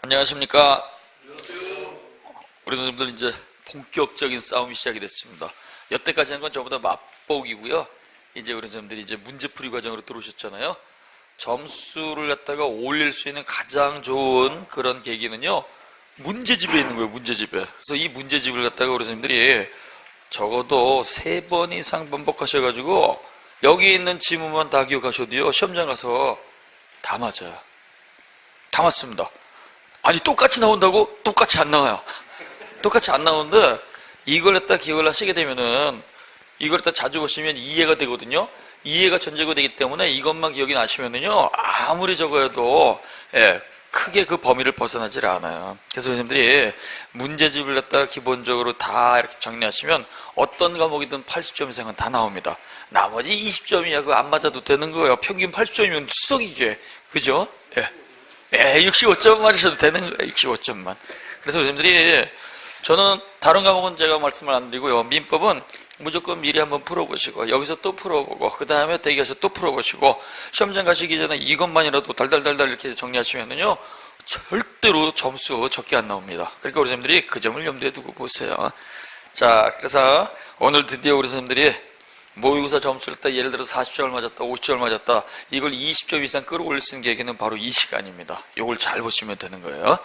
안녕하십니까. 우리 선생님들 이제 본격적인 싸움이 시작이 됐습니다. 여태까지 한 건 전부 다 맛보기고요. 이제 우리 선생님들이 이제 문제풀이 과정으로 들어오셨잖아요. 점수를 갖다가 올릴 수 있는 가장 좋은 그런 계기는요, 문제집에 있는 거예요. 문제집에. 그래서 이 문제집을 갖다가 우리 선생님들이 적어도 3번 이상 반복하셔가지고 여기 있는 지문만 다 기억하셔도요, 시험장 가서 다 맞아요. 다 맞습니다. 아니, 똑같이 나온다고? 똑같이 안 나와요. 똑같이 안 나오는데, 이걸 갖다 기억을 하시게 되면은, 이걸 갖다 자주 보시면 이해가 되거든요. 이해가 전제가 되기 때문에 이것만 기억이 나시면은요, 아무리 적어도, 크게 그 범위를 벗어나질 않아요. 그래서 선생님들이 문제집을 갖다가 기본적으로 다 이렇게 정리하시면 어떤 과목이든 80점 이상은 다 나옵니다. 나머지 20점이야, 그거 안 맞아도 되는 거예요. 평균 80점이면 추석이게. 그죠? 65점 맞으셔도 되는 거예요. 65점만. 그래서 선생님들이, 저는 다른 과목은 제가 말씀을 안 드리고요. 민법은 무조건 미리 한번 풀어보시고, 여기서 또 풀어보고, 그 다음에 대기에서 또 풀어보시고, 시험장 가시기 전에 이것만이라도 달달달달 이렇게 정리하시면은요, 절대로 점수 적게 안 나옵니다. 그러니까 우리 선생님들이 그 점을 염두에 두고 보세요. 자, 그래서 오늘 드디어 우리 선생님들이 모의고사 점수를 딱 예를 들어서 40점을 맞았다, 50점을 맞았다, 이걸 20점 이상 끌어올릴 수 있는 계기는 바로 이 시간입니다. 이걸 잘 보시면 되는 거예요.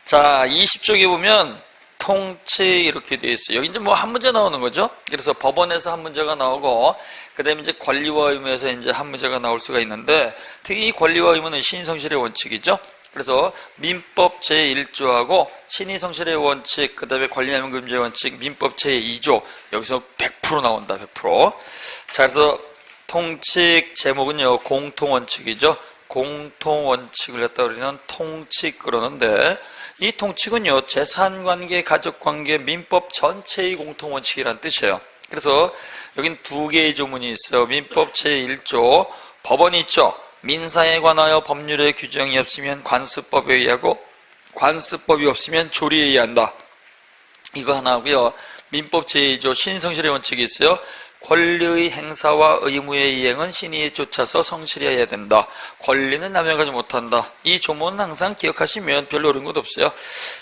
자, 20쪽에 보면 통치 이렇게 되어 있어요. 여기 이제 뭐 한 문제 나오는 거죠. 그래서 법원에서 한 문제가 나오고, 그 다음에 이제 권리와 의무에서 이제 한 문제가 나올 수가 있는데, 특히 이 권리와 의무는 신성실의 원칙이죠. 그래서 민법 제1조하고 신의성실의 원칙, 그 다음에 권리남용금지의 원칙, 민법 제2조, 여기서 100% 나온다. 100%. 자, 그래서 통칙 제목은요, 공통원칙이죠. 공통원칙을 갖다 우리는 통칙 그러는데, 이 통칙은요, 재산관계, 가족관계, 민법 전체의 공통원칙이라는 뜻이에요. 그래서 여긴 2개의 조문이 있어요. 민법 제1조, 법원이 있죠. 민사에 관하여 법률의 규정이 없으면 관습법에 의하고, 관습법이 없으면 조리에 의한다. 이거 하나 하고요. 민법 제2조 신성실의 원칙이 있어요. 권리의 행사와 의무의 이행은 신의에 쫓아서 성실해야 된다. 권리는 남용하지 못한다. 이 조문은 항상 기억하시면 별로 어려운 것 없어요.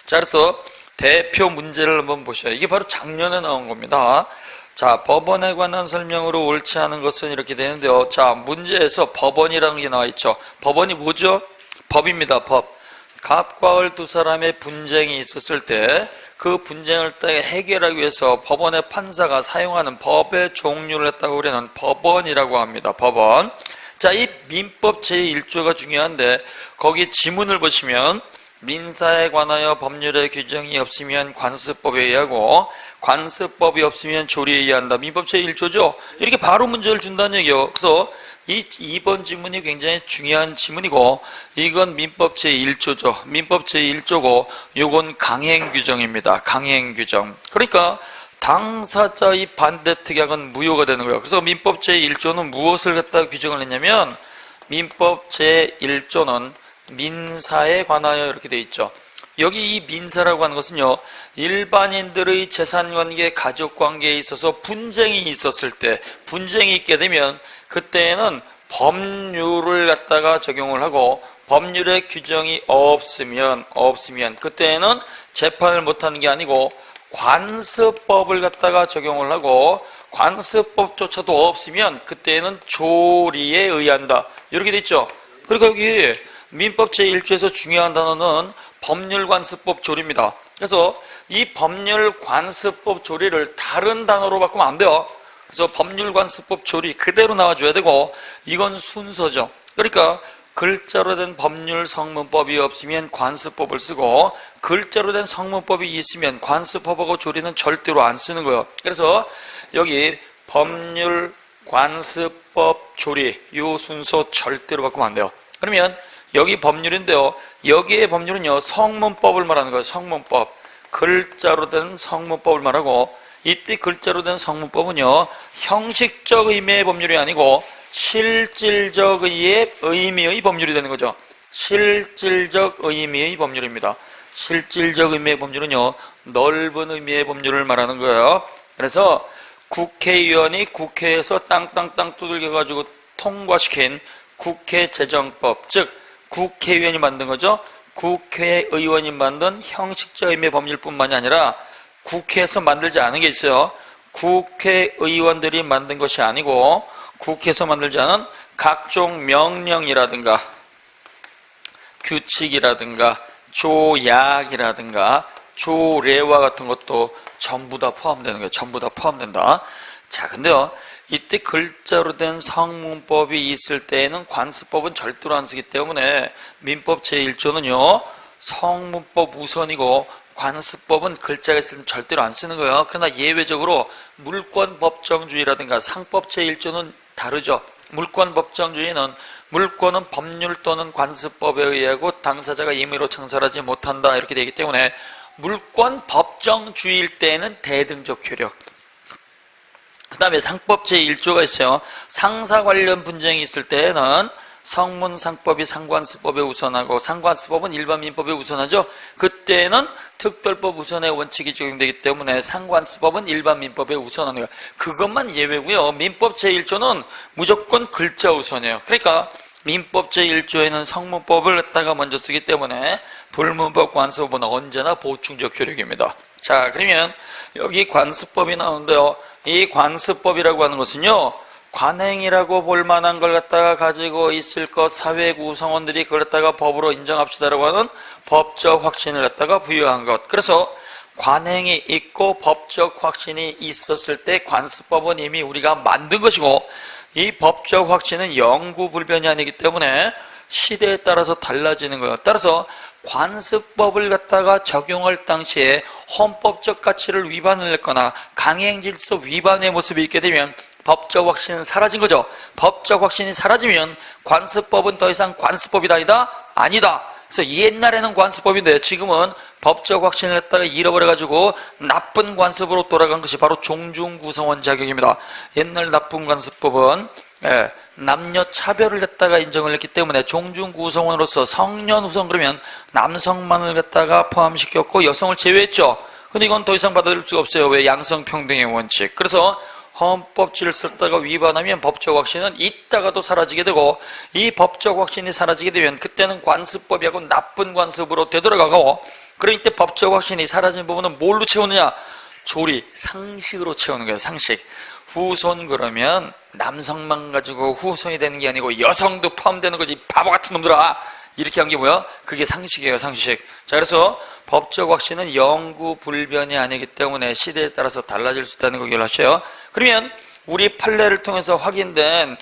자, 그래서 대표 문제를 한번 보셔요. 이게 바로 작년에 나온 겁니다. 자, 법원에 관한 설명으로 옳지 않은 것은 이렇게 되는데요. 자, 문제에서 법원이라는 게 나와 있죠. 법원이 뭐죠? 법입니다. 법. 갑과 을 두 사람의 분쟁이 있었을 때 그 분쟁을 해결하기 위해서 법원의 판사가 사용하는 법의 종류를 했다고 우리는 법원이라고 합니다. 법원. 자, 이 민법 제1조가 중요한데, 거기 지문을 보시면 민사에 관하여 법률의 규정이 없으면 관습법에 의하고, 관습법이 없으면 조리에 의한다. 민법 제1조죠. 이렇게 바로 문제를 준다는 얘기예요. 그래서 이 2번 지문이 굉장히 중요한 지문이고, 이건 민법 제1조죠. 민법 제1조고, 요건 강행규정입니다. 강행규정. 그러니까 당사자의 반대특약은 무효가 되는 거예요. 그래서 민법 제1조는 무엇을 갖다가 규정을 했냐면, 민법 제1조는 민사에 관하여 이렇게 돼 있죠. 여기 이 민사라고 하는 것은요, 일반인들의 재산관계, 가족관계에 있어서 분쟁이 있었을 때, 분쟁이 있게 되면 그때에는 법률을 갖다가 적용을 하고, 법률의 규정이 없으면 그때에는 재판을 못하는 게 아니고 관습법을 갖다가 적용을 하고, 관습법조차도 없으면 그때에는 조리에 의한다. 이렇게 돼 있죠. 그러니까 여기 민법 제1조에서 중요한 단어는 법률관습법 조리입니다. 그래서 이 법률관습법 조리를 다른 단어로 바꾸면 안 돼요. 그래서 법률관습법 조리 그대로 나와줘야 되고, 이건 순서죠. 그러니까 글자로 된 법률 성문법이 없으면 관습법을 쓰고, 글자로 된 성문법이 있으면 관습법하고 조리는 절대로 안 쓰는 거예요. 그래서 여기 법률관습법 조리 이 순서 절대로 바꾸면 안 돼요. 그러면 여기 법률인데요, 여기에 법률은요, 성문법을 말하는 거예요. 성문법. 글자로 된 성문법을 말하고, 이때 글자로 된 성문법은요, 형식적 의미의 법률이 아니고 실질적 의미의 법률이 되는 거죠. 실질적 의미의 법률입니다. 실질적 의미의 법률은요, 넓은 의미의 법률을 말하는 거예요. 그래서 국회의원이 국회에서 땅땅땅 두들겨가지고 통과시킨 국회 재정법, 즉 국회의원이 만든 거죠. 국회의원이 만든 형식적 의미의 법률뿐만이 아니라 국회에서 만들지 않은 게 있어요. 국회의원들이 만든 것이 아니고 국회에서 만들지 않은 각종 명령이라든가 규칙이라든가 조약이라든가 조례와 같은 것도 전부 다 포함되는 거예요. 전부 다 포함된다. 자, 근데요, 이때 글자로 된 성문법이 있을 때에는 관습법은 절대로 안 쓰기 때문에 민법 제1조는요, 성문법 우선이고 관습법은 글자가 있을 때 절대로 안 쓰는 거예요. 그러나 예외적으로 물권법정주의라든가 상법 제1조는 다르죠. 물권법정주의는 물권은 법률 또는 관습법에 의하고 당사자가 임의로 창설하지 못한다 이렇게 되기 때문에 물권법정주의일 때에는 대등적 효력. 그 다음에 상법 제1조가 있어요. 상사 관련 분쟁이 있을 때에는 성문상법이 상관습법에 우선하고 상관습법은 일반 민법에 우선하죠. 그때는 특별법 우선의 원칙이 적용되기 때문에 상관습법은 일반 민법에 우선하는 거예요. 그것만 예외고요. 민법 제1조는 무조건 글자 우선이에요. 그러니까 민법 제1조에는 성문법을 갖다가 먼저 쓰기 때문에 불문법, 관습법은 언제나 보충적 효력입니다. 자, 그러면 여기 관습법이 나오는데요. 이 관습법이라고 하는 것은요, 관행이라고 볼 만한 걸 갖다가 가지고 있을 것, 사회 구성원들이 그걸 갖다가 법으로 인정합시다라고 하는 법적 확신을 갖다가 부여한 것. 그래서 관행이 있고 법적 확신이 있었을 때 관습법은 이미 우리가 만든 것이고, 이 법적 확신은 영구불변이 아니기 때문에 시대에 따라서 달라지는 거예요. 따라서 관습법을 갖다가 적용할 당시에 헌법적 가치를 위반을 했거나 강행질서 위반의 모습이 있게 되면 법적 확신은 사라진 거죠. 법적 확신이 사라지면 관습법은 더 이상 관습법이다 아니다? 아니다. 그래서 옛날에는 관습법인데 지금은 법적 확신을 했다가 잃어버려가지고 나쁜 관습으로 돌아간 것이 바로 종중구성원 자격입니다. 옛날 나쁜 관습법은 남녀 차별을 갖다가 인정을 했기 때문에 종중구성원으로서 성년 후손 그러면 남성만을 갖다가 포함시켰고 여성을 제외했죠. 근데 이건 더 이상 받아들일 수가 없어요. 왜? 양성평등의 원칙. 그래서 헌법 질서를 위반하면 법적 확신은 있다가도 사라지게 되고, 이 법적 확신이 사라지게 되면 그때는 관습법이하고 나쁜 관습으로 되돌아가고, 그럴 때 법적 확신이 사라진 부분은 뭘로 채우느냐? 조리, 상식으로 채우는 거예요. 상식. 후손 그러면 남성만 가지고 후손이 되는 게 아니고 여성도 포함되는 거지, 바보 같은 놈들아. 이렇게 한 게 뭐야? 그게 상식이에요. 상식. 자, 그래서 법적 확신은 영구불변이 아니기 때문에 시대에 따라서 달라질 수 있다는 거 기억하셔요. 그러면 우리 판례를 통해서 확인된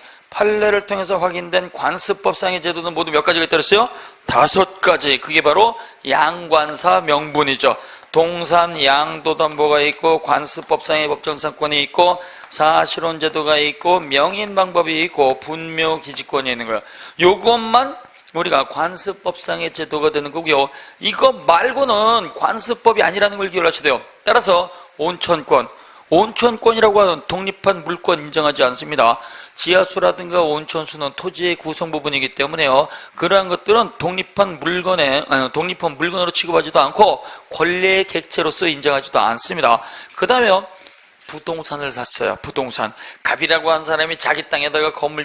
관습법상의 제도는 모두 몇 가지가 있다고 했어요? 5가지. 그게 바로 양관사 명분이죠. 동산 양도담보가 있고, 관습법상의 법정상권이 있고, 사실혼 제도가 있고, 명인 방법이 있고, 분묘 기지권이 있는 거예요. 요것만 우리가 관습법상의 제도가 되는 거고요. 이거 말고는 관습법이 아니라는 걸 기억하셔야 돼요. 따라서 온천권이라고 하는 독립한 물권 인정하지 않습니다. 지하수라든가 온천수는 토지의 구성 부분이기 때문에요. 그러한 것들은 독립한 물건으로 취급하지도 않고 권리의 객체로서 인정하지도 않습니다. 그 다음에 부동산을 샀어요. 부동산. 갑이라고 한 사람이 자기 땅에다가 건물